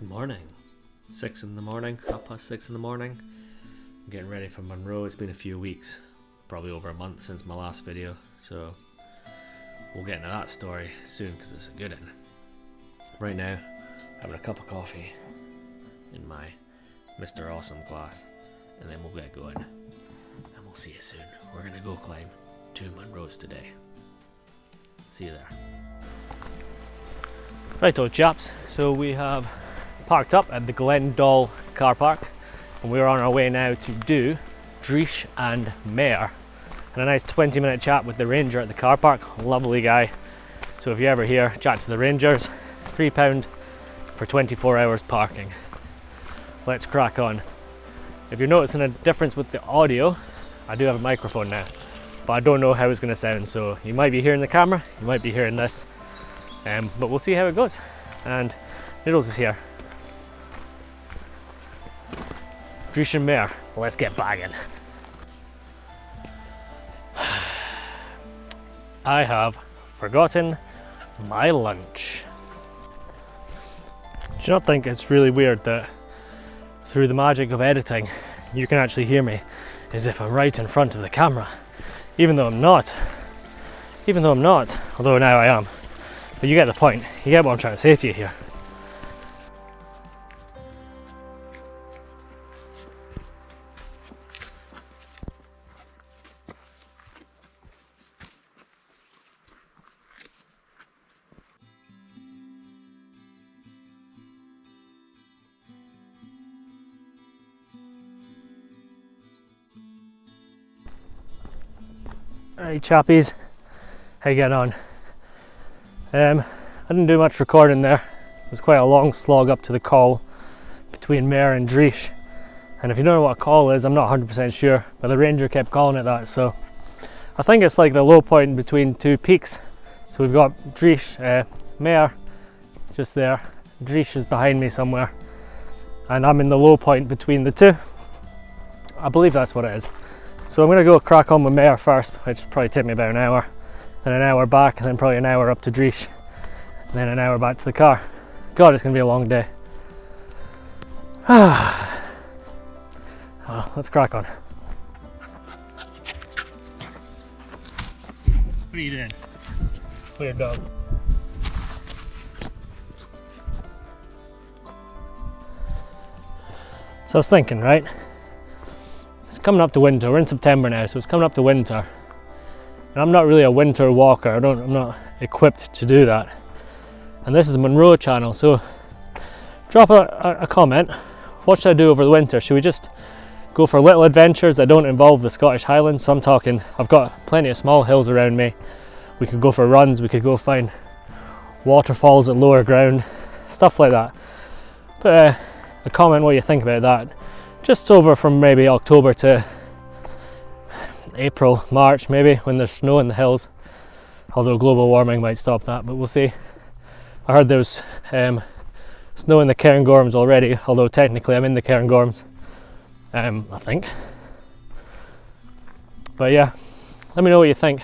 Good morning. 6 in the morning, 6:30 in the morning. I'm getting ready for Munro. It's been a few weeks, probably over a month since my last video, so we'll get into that story soon because it's a good one. Right now, having a cup of coffee in my Mr. Awesome glass, and then we'll get going. And we'll see you soon. We're gonna go climb 2 Munros today. See you there. Right, old chaps, so we have parked up at the Glendall car park and we're on our way now to do Driesh and Mayar, and a nice 20-minute chat with the ranger at the car park. Lovely guy. So if you're ever here, chat to the rangers. £3 for 24 hours parking. Let's crack on. If you're noticing a difference with the audio, I do have a microphone now, but I don't know how it's going to sound, so you might be hearing the camera, you might be hearing this, but we'll see how it goes. And Noodles is here. Driesh and Mayar, let's get bagging. I have forgotten my lunch. Do you not think it's really weird that through the magic of editing you can actually hear me as if I'm right in front of the camera, even though I'm not, although now I am. But you get the point, you get what I'm trying to say to you here. Alright chappies, how you getting on? I didn't do much recording there. It was quite a long slog up to the call between Mayar and Driesh, and if you don't know what a call is, I'm not 100% sure, but the ranger kept calling it that, so I think it's like the low point between two peaks. So we've got Driesh, Mayar just there, Driesh is behind me somewhere, and I'm in the low point between the two. I believe that's what it is. So I'm going to go crack on with Mayar first, which will probably take me about an hour, then an hour back, and then probably an hour up to Driesh, and then an hour back to the car. God, it's going to be a long day. Oh, let's crack on. What are you doing? Weird dog. So I was thinking, right? It's coming up to winter. We're in September now, so it's coming up to winter. And I'm not really a winter walker. I'm not equipped to do that. And this is a Munro channel, so drop a comment. What should I do over the winter? Should we just go for little adventures that don't involve the Scottish Highlands? So I'm talking, I've got plenty of small hills around me. We could go for runs, we could go find waterfalls at lower ground, stuff like that. Put a comment what you think about that. Just over from maybe October to April, March maybe, when there's snow in the hills. Although global warming might stop that, but we'll see. I heard there was snow in the Cairngorms already, although technically I'm in the Cairngorms, I think. But yeah, let me know what you think.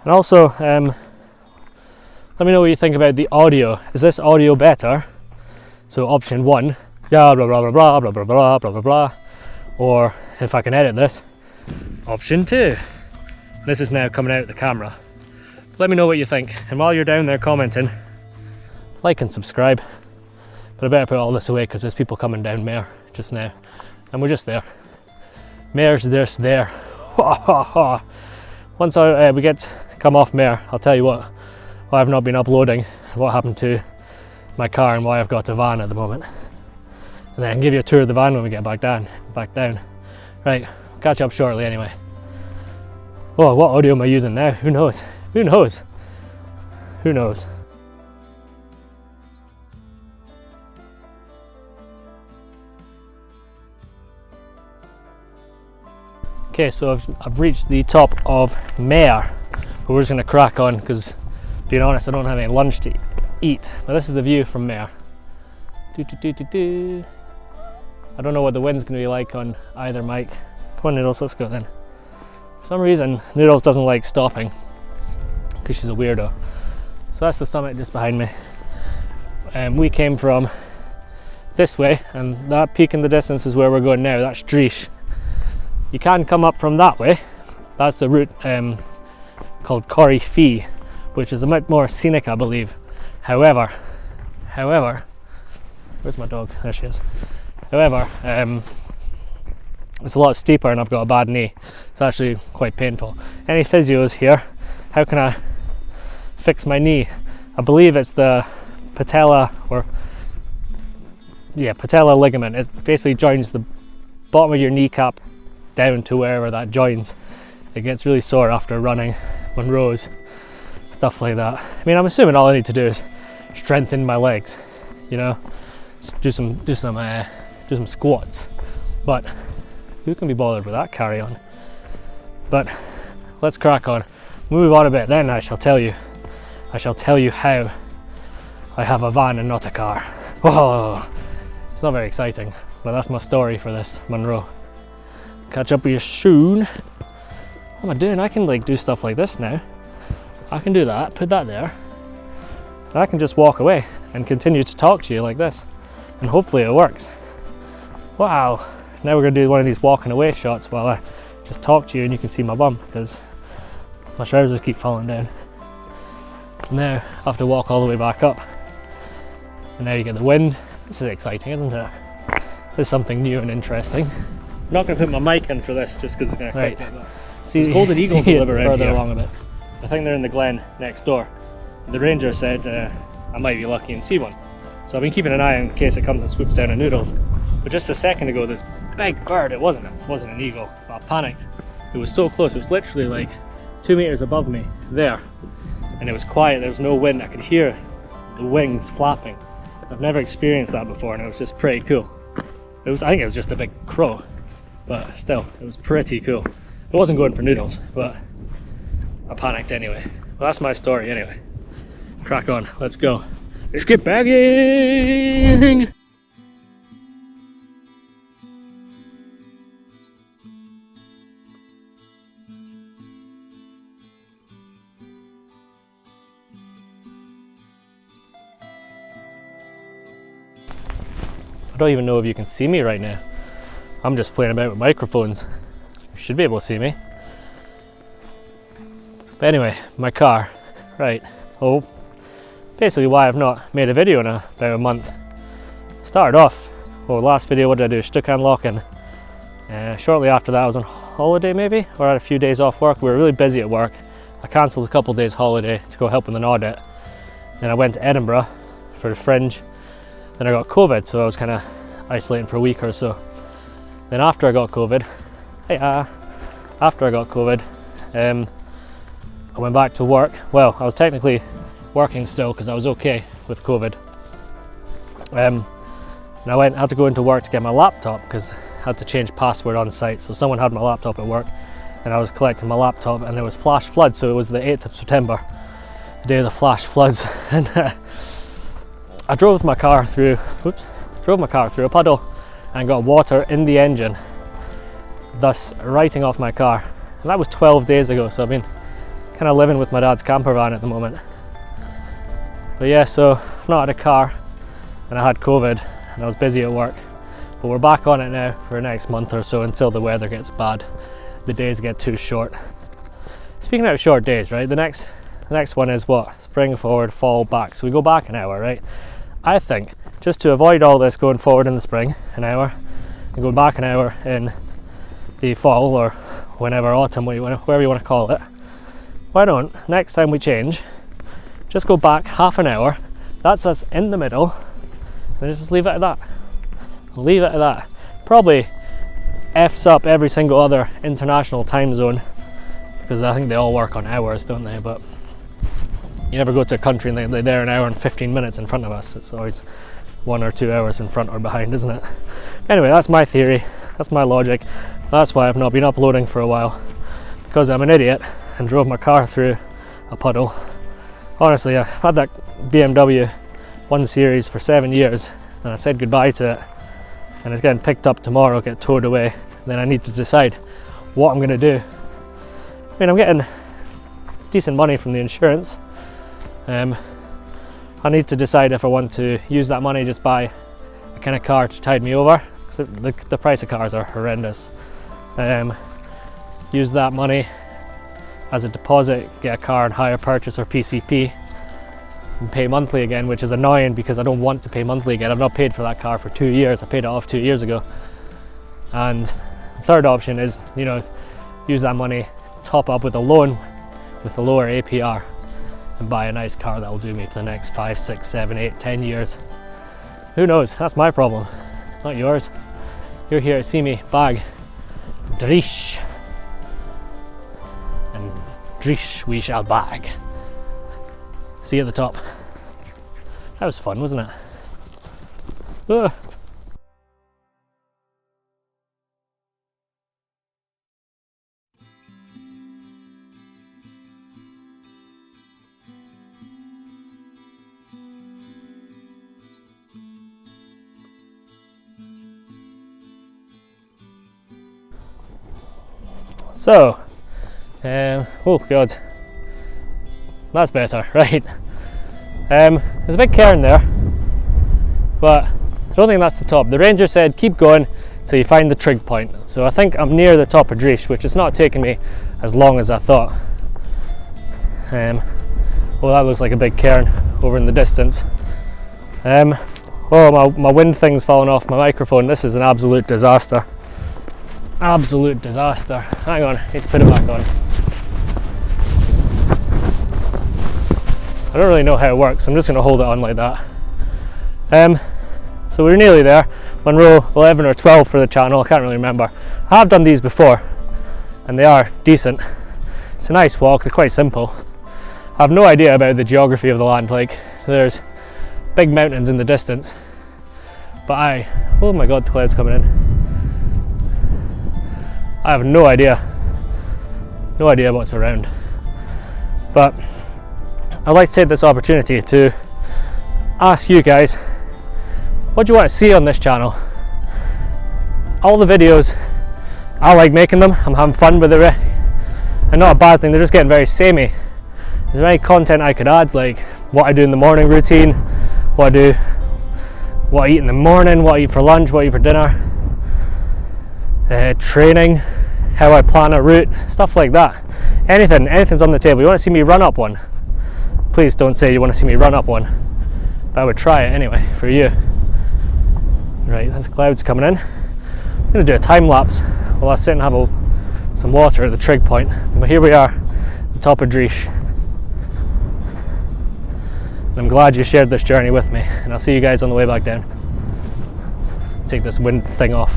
And also, let me know what you think about the audio. Is this audio better? So option 1, yeah, blah blah blah blah blah blah blah blah blah blah. Or if I can edit this, option 2. This is now coming out of the camera. Let me know what you think. And while you're down there commenting, like and subscribe. But I better put all this away because there's people coming down Mayar just now. And we're just there. Mayar's just there. Once we come off Mayar, I'll tell you why I've not been uploading, what happened to my car and why I've got a van at the moment. And then I can give you a tour of the van when we get back down. Right, catch up shortly anyway. Oh, what audio am I using now? Who knows? Who knows? Who knows? Okay, so I've reached the top of Mayar, but we're just going to crack on because, being honest, I don't have any lunch to eat. But this is the view from Mayar. I don't know what the wind's going to be like on either mic. Come on Noodles, let's go then. For some reason Noodles doesn't like stopping because she's a weirdo. So that's the summit just behind me. We came from this way, and that peak in the distance is where we're going now. That's Driesh. You can come up from that way. That's a route called Corrie Fee, which is a bit more scenic, I believe. However, where's my dog? There she is. However, it's a lot steeper and I've got a bad knee. It's actually quite painful. Any physios here? How can I fix my knee? I believe it's the patella ligament. It basically joins the bottom of your kneecap down to wherever that joins. It gets really sore after running, Munros, stuff like that. I mean, I'm assuming all I need to do is strengthen my legs, you know, do some squats. But who can be bothered with that carry on? But let's crack on. Move on a bit, then I shall tell you how I have a van and not a car. Whoa, it's not very exciting, but that's my story for this Munro. Catch up with you soon. What am I doing? I can like do stuff like this now. I can do that, put that there, and I can just walk away and continue to talk to you like this, and hopefully it works. Wow, now we're going to do one of these walking away shots while I just talk to you and you can see my bum, because my trousers keep falling down. Now I have to walk all the way back up, and now you get the wind. This is exciting, isn't it? This is something new and interesting. I'm not going to put my mic in for this just because it's going to right. See, There's golden eagles that live around further here. along a bit. I think they're in the glen next door. The ranger said I might be lucky and see one. So I've been keeping an eye in case it comes and swoops down on noodles. But just a second ago, this big bird, it wasn't an eagle, but I panicked. It was so close, it was literally like 2 meters above me, there. And it was quiet, there was no wind, I could hear the wings flapping. I've never experienced that before, and it was just pretty cool. I think it was just a big crow, but still, it was pretty cool. It wasn't going for noodles, but I panicked anyway. Well, that's my story anyway. Crack on, let's go. Let's get bagging! I don't even know if you can see me right now. I'm just playing about with microphones. You should be able to see me. But anyway, my car. Right. Oh, basically why I've not made a video in about a month. Started off, last video, what did I do? Stuck unlocking. Shortly after that I was on holiday maybe, or had a few days off work. We were really busy at work. I cancelled a couple of days holiday to go help with an audit. Then I went to Edinburgh for the Fringe. Then I got COVID, so I was kind of isolating for a week or so. Then after I got COVID, I went back to work. Well, I was technically working still because I was okay with COVID. And I had to go into work to get my laptop because I had to change password on site. So someone had my laptop at work and I was collecting my laptop, and there was flash floods. So it was the 8th of September, the day of the flash floods. And I drove my car through a puddle and got water in the engine, thus writing off my car. And that was 12 days ago, so I've been kind of living with my dad's camper van at the moment. But yeah, so I've not had a car, and I had COVID, and I was busy at work. But we're back on it now for the next month or so until the weather gets bad. The days get too short. Speaking of short days, right? The next one is what? Spring forward, fall back. So we go back an hour, right? I think just to avoid all this going forward in the spring an hour and going back an hour in the fall or whenever, autumn, whatever you want to call it, why don't next time we change, just go back half an hour. That's us in the middle, and just leave it at that. Leave it at that. Probably F's up every single other international time zone, because I think they all work on hours, don't they? But you never go to a country and they're there an hour and 15 minutes in front of us. It's always 1 or 2 hours in front or behind, isn't it? Anyway, that's my theory, that's my logic. That's why I've not been uploading for a while, because I'm an idiot and drove my car through a puddle. Honestly, I had that BMW 1 Series for 7 years, and I said goodbye to it, and it's getting picked up tomorrow, get towed away. Then I need to decide what I'm going to do. I mean, I'm getting decent money from the insurance. I need to decide if I want to use that money, just buy the kind of car to tide me over. The price of cars are horrendous. Use that money as a deposit, get a car and hire purchase or PCP, and pay monthly again, which is annoying because I don't want to pay monthly again. I've not paid for that car for 2 years. I paid it off 2 years ago. And the third option is, you know, use that money, top up with a loan with a lower APR, and buy a nice car that will do me for the next 5, 6, 7, 8, 10 years. Who knows? That's my problem, not yours. You're here to see me bag Driesh, and Driesh we shall bag. See you at the top. That was fun, wasn't it? Ugh. So, oh god, that's better, right. There's a big cairn there, but I don't think that's the top. The ranger said keep going till you find the trig point, so I think I'm near the top of Driesh, which is not taking me as long as I thought. Well, that looks like a big cairn over in the distance. Oh, my wind thing's fallen off my microphone. This is an absolute disaster. Absolute disaster. Hang on, I need to put it back on. I don't really know how it works, I'm just going to hold it on like that. So we're nearly there. Munro 11 or 12 for the channel, I can't really remember. I have done these before and they are decent. It's a nice walk, they're quite simple. I have no idea about the geography of the land, like there's big mountains in the distance, but oh my god, the cloud's coming in. I have no idea what's around, but I'd like to take this opportunity to ask you guys, what do you want to see on this channel? All the videos, I like making them, I'm having fun with it, and not a bad thing, they're just getting very samey. Is there any content I could add, like what I do in the morning routine, what I eat in the morning, what I eat for lunch, what I eat for dinner, training, how I plan a route, stuff like that. Anything's on the table. You want to see me run up one? Please don't say you want to see me run up one, but I would try it anyway for you. Right, there's clouds coming in. I'm going to do a time lapse while I sit and have some water at the trig point. But here we are, at the top of Driesh. And I'm glad you shared this journey with me, and I'll see you guys on the way back down. Take this wind thing off.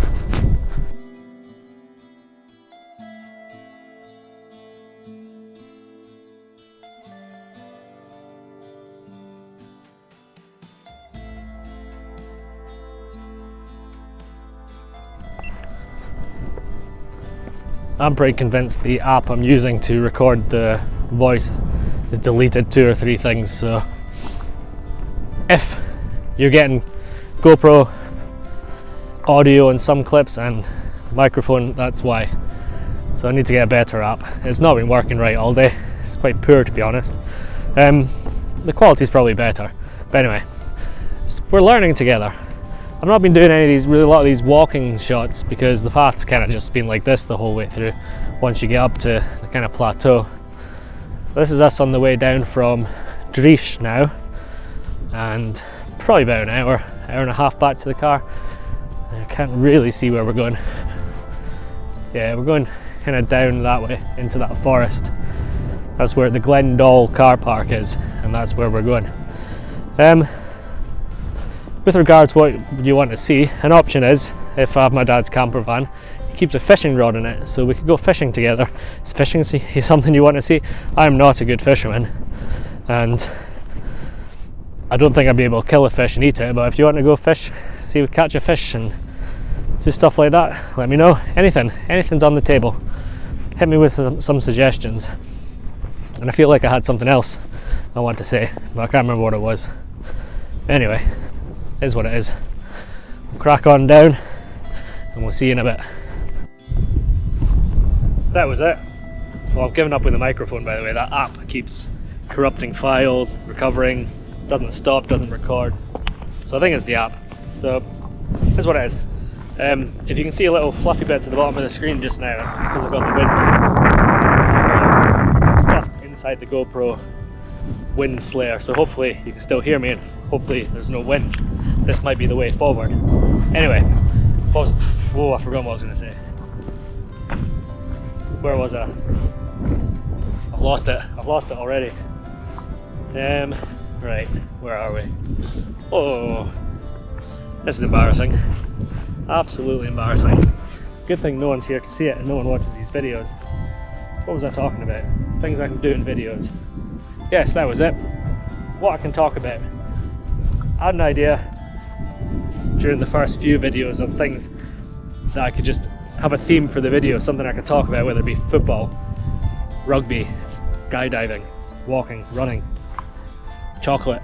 I'm pretty convinced the app I'm using to record the voice has deleted 2 or 3 things, so if you're getting GoPro audio in some clips and microphone, that's why. So I need to get a better app. It's not been working right all day. It's quite poor, to be honest. The quality's probably better, but anyway, we're learning together. I've not been doing a lot of these walking shots because the path's kind of just been like this the whole way through once you get up to the kind of plateau. This is us on the way down from Driesh now, and probably about an hour and a half back to the car. I can't really see where we're going. Yeah, we're going kind of down that way into that forest. That's where the Glendall car park is, and that's where we're going. With regards to what you want to see, an option is, if I have my dad's camper van, he keeps a fishing rod in it, so we could go fishing together. Is fishing something you want to see? I'm not a good fisherman, and I don't think I'd be able to kill a fish and eat it, but if you want to go fish, see we catch a fish and do stuff like that, let me know. Anything's on the table. Hit me with some suggestions. And I feel like I had something else I want to say, but I can't remember what it was. Anyway, it is what it is. We'll crack on down and we'll see you in a bit. That was it. Well, I've given up with the microphone, by the way. That app keeps corrupting files, recovering, doesn't stop, doesn't record. So I think it's the app. So This is what it is. If you can see a little fluffy bits at the bottom of the screen just now, it's because I've got the wind stuffed inside the GoPro wind slayer, so hopefully you can still hear me and hopefully there's no wind. This might be the way forward. Anyway, whoa, I forgot what I was going to say. Where was I? I've lost it already. Right, where are we? Oh, this is embarrassing. Absolutely embarrassing. Good thing no one's here to see it and no one watches these videos. What was I talking about? Things I can do in videos. Yes, that was it. What I can talk about. I had an idea during the first few videos of things that I could just have a theme for the video, something I could talk about, whether it be football, rugby, skydiving, walking, running, chocolate,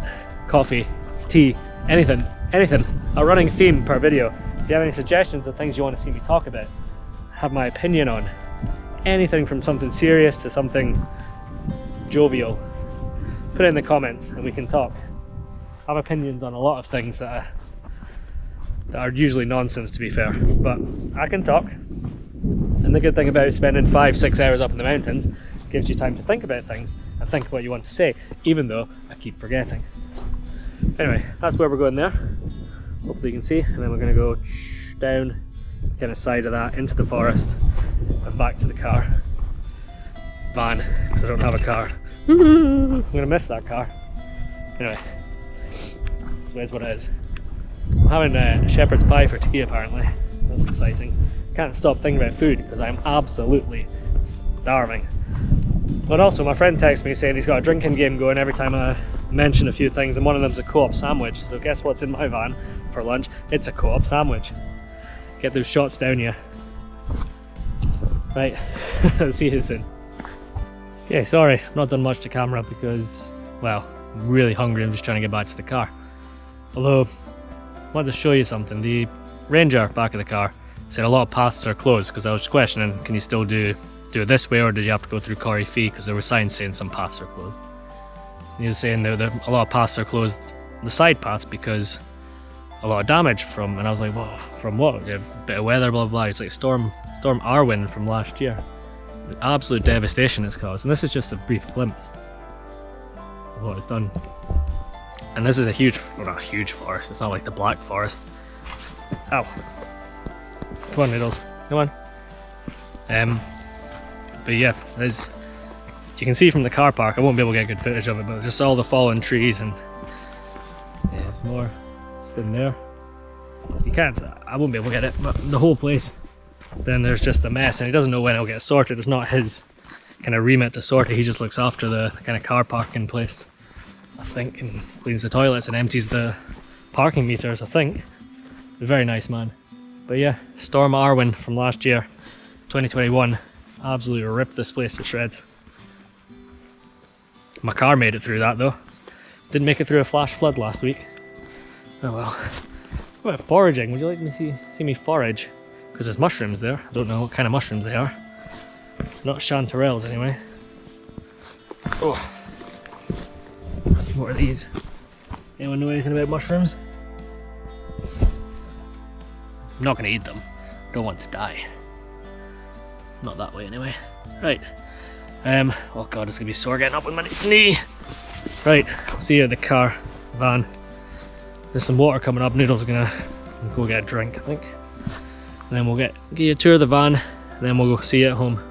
coffee, tea, anything, a running theme per video. If you have any suggestions of things you want to see me talk about, have my opinion on, anything from something serious to something jovial, put it in the comments and we can talk. I have opinions on a lot of things that are usually nonsense, to be fair, but I can talk. And the good thing about spending 5-6 hours up in the mountains gives you time to think about things and think what you want to say, even though I keep forgetting. Anyway, that's where we're going there. Hopefully you can see, and then we're going to go down the kind of side of that into the forest and back to the car. Van, because I don't have a car. I'm going to miss that car. Anyway, so here's what it is. I'm having a shepherd's pie for tea apparently. That's exciting. Can't stop thinking about food because I'm absolutely starving. But also my friend texted me saying he's got a drinking game going every time I mention a few things, and one of them's a co-op sandwich. So guess what's in my van for lunch? It's a co-op sandwich. Get those shots down you. Right, I'll see you soon. Okay, sorry, I've not done much to camera because, well, I'm really hungry. I'm just trying to get back to the car. Although, I wanted to show you something. The ranger back of the car said a lot of paths are closed, because I was questioning, can you still do it this way, or did you have to go through Corrie Fee, because there were signs saying some paths are closed. And he was saying that a lot of paths are closed, the side paths, because a lot of damage from, and I was like, well, from what? A bit of weather, blah blah blah. It's like Storm Arwen from last year. Absolute devastation it's caused, and this is just a brief glimpse of what it's done. And this is a huge, well, not a huge forest, it's not like the Black Forest. Ow. Come on, Noodles, come on. But yeah, you can see from the car park, I won't be able to get good footage of it, but just all the fallen trees, and yeah, there's more just in there. You can't, I won't be able to get it, but the whole place, then there's just a mess, and he doesn't know when it'll get sorted. It's not his kind of remit to sort it, he just looks after the kind of car parking place, I think, and cleans the toilets and empties the parking meters, I think. A very nice man. But yeah, Storm Arwen from last year, 2021, absolutely ripped this place to shreds. My car made it through that though. Didn't make it through a flash flood last week. Oh well. What about foraging? Would you like to see me forage? Because there's mushrooms there. I don't know what kind of mushrooms they are. Not chanterelles anyway. Oh. What are these? Anyone know anything about mushrooms? I'm not going to eat them. Don't want to die. Not that way anyway. Right. Oh god, it's going to be sore getting up with my knee. Right, see you at the car, van. There's some water coming up. Noodles are going to go get a drink, I think. And then we'll get you a tour of the van, and then we'll go see you at home.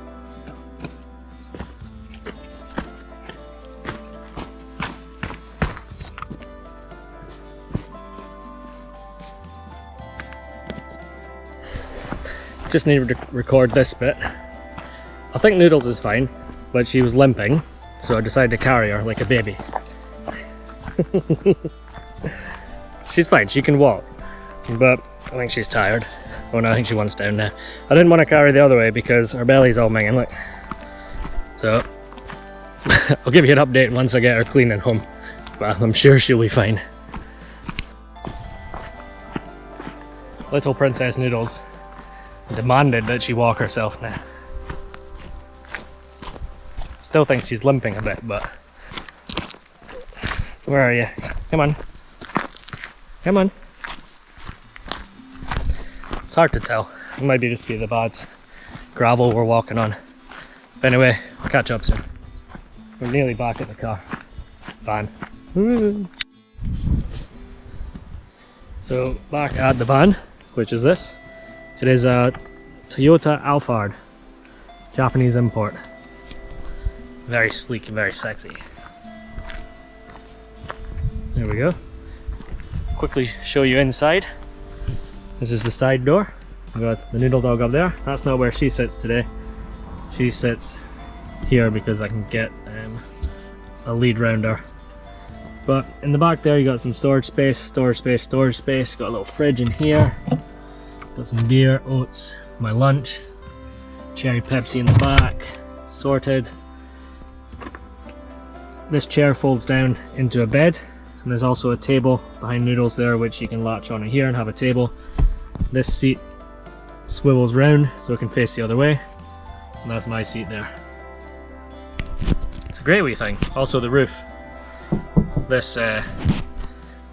Just needed to record this bit. I think Noodles is fine, but she was limping, so I decided to carry her like a baby. She's fine, she can walk, but I think she's tired. Oh no, I think she wants down now. I didn't want to carry the other way because her belly's all minging, look. So, I'll give you an update once I get her clean at home, but I'm sure she'll be fine. Little Princess Noodles demanded that she walk herself now. Still think she's limping a bit, but where are you? Come on. Come on. It's hard to tell. It might be just be the bad gravel we're walking on. But anyway, we'll catch up soon. We're nearly back at the car. Van. Woo. So back at the van, which is this. It is a Toyota Alphard, Japanese import. Very sleek and very sexy. There we go. Quickly show you inside. This is the side door. We've got the noodle dog up there. That's not where she sits today. She sits here because I can get a lead round her. But in the back there you got some storage space, storage space, storage space. Got a little fridge in here. Got some beer, oats, my lunch, cherry Pepsi in the back, sorted. This chair folds down into a bed, and there's also a table behind Noodles there which you can latch on here and have a table. This seat swivels round so it can face the other way, and that's my seat there. It's a great wee thing. Also the roof. This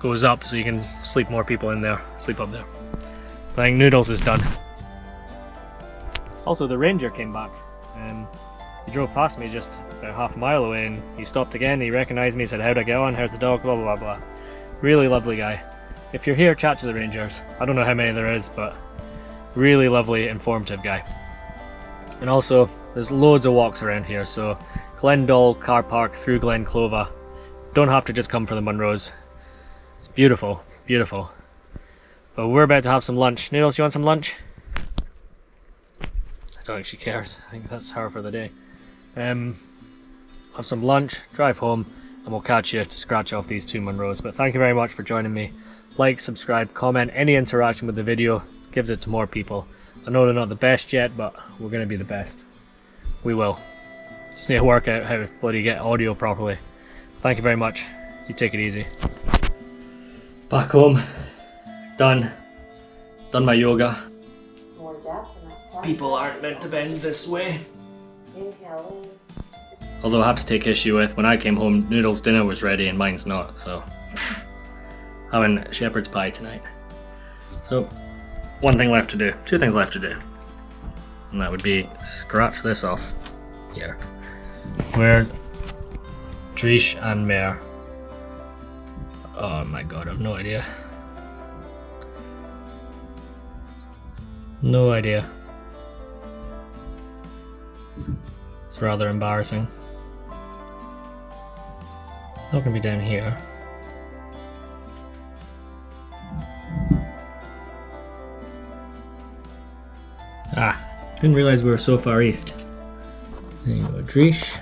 goes up so you can sleep more people in there, sleep up there. I think Noodles is done. Also the ranger came back. He drove past me just about half a mile away and he stopped again. He recognised me, said how'd I get on, how's the dog, blah blah blah. Really lovely guy. If you're here, chat to the rangers. I don't know how many there is, but really lovely, informative guy. And also there's loads of walks around here, so Glendale car park through Glen Clova. Don't have to just come for the Munros. It's beautiful, beautiful. But we're about to have some lunch. Noodles, you want some lunch? I don't think she cares. I think that's her for the day. Have some lunch, drive home, and we'll catch you to scratch off these 2 Munros. But thank you very much for joining me. Like, subscribe, comment, any interaction with the video gives it to more people. I know they're not the best yet, but we're going to be the best. We will. Just need to work out how to bloody get audio properly. Thank you very much. You take it easy. Back home. Done my yoga. More depth in that. People aren't meant to bend this way. Inhale in. Although I have to take issue with, when I came home, Noodles' dinner was ready and mine's not, so having shepherd's pie tonight. So, one thing left to do, 2 things left to do, and that would be scratch this off here. Where's Driesh and Mayar? Oh my god, I have no idea. No idea. It's rather embarrassing. It's not going to be down here. Didn't realize we were so far east. There you go, Driesh,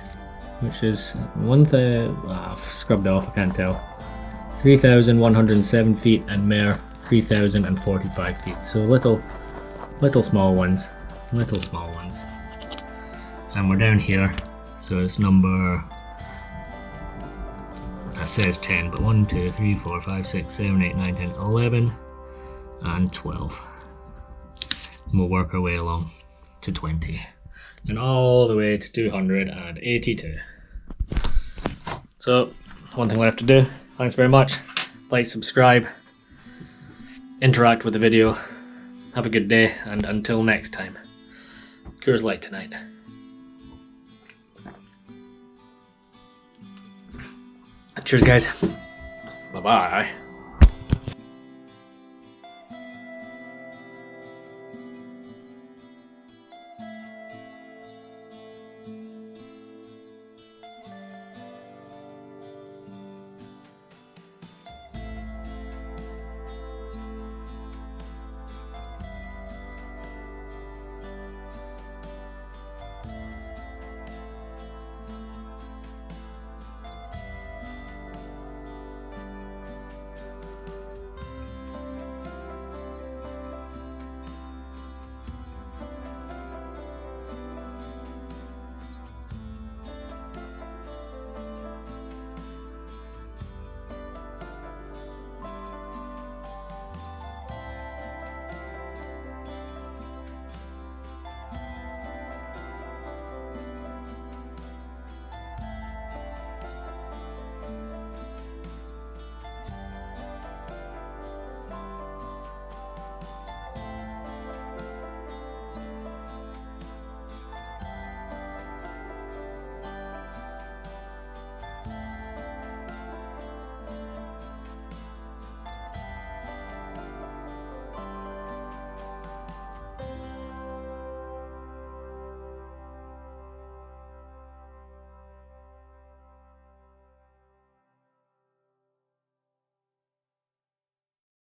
which is I've scrubbed off, I can't tell. 3,107 feet, and Mayar 3,045 feet. So little small ones. Little small ones. And we're down here, so it's number, that says 10, but 1, 2, 3, 4, 5, 6, 7, 8, 9, 10, 11, and 12. And we'll work our way along to 20. And all the way to 282. So, one thing left to do. Thanks very much. Like, subscribe, interact with the video. Have a good day, and until next time. Coors Light tonight. Cheers, guys. Bye-bye.